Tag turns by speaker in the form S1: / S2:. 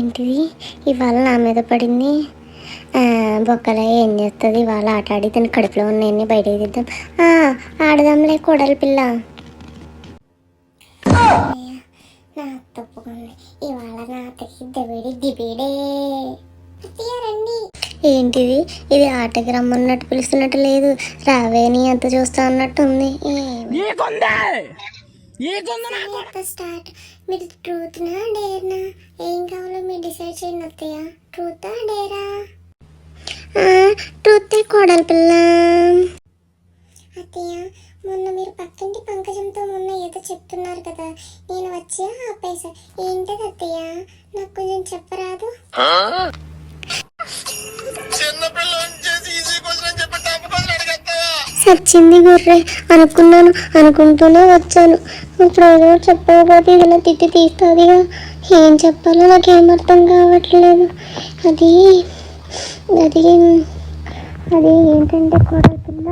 S1: ఏంటిది ఇవాళ నా మీద పడింది? బొక్కల ఏం చేస్తుంది ఇవాళ? ఆట ఆడి తన కడుపులో ఉన్నాయన్ని బయటకు తీద్దాం. ఆడదాంలే కోడలి పిల్ల. నా తప్పుకుంది ఇవాళ నా దబిడి దిబిడే. రండి. ఏంటిది ఇది? ఆటకి రమ్మన్నట్టు పిలుస్తున్నట్టు లేదు, రావేని అంత చూస్తా అన్నట్టు ఉంది. స్టార్ట్. మీరు ట్రూత్నా డేర్నా? ఏం కావాలో మీరు డిసైడ్ చేయండి అత్తయ్య. ట్రూతా డేరా? ట్రూతే కోడలి పిల్ల. అత్తయ్య మొన్న మీరు పక్కింటి పంకజంతో మొన్న ఏదో చెప్తున్నారు కదా, నేను వచ్చి ఆపేసా. ఏంటది అత్తయ్య? నాకు కొంచెం చెప్పరాదు? సచ్చింది గుర్రే అనుకున్నాను, అనుకుంటూనే వచ్చాను. ఇప్పుడు ఏదో చెప్పకపోతే ఇలా తిట్టి తీస్తుందిగా. ఏం చెప్పాలో నాకేం అర్థం కావట్లేదు. అది అది అది ఏంటంటే కోడలి పిల్ల.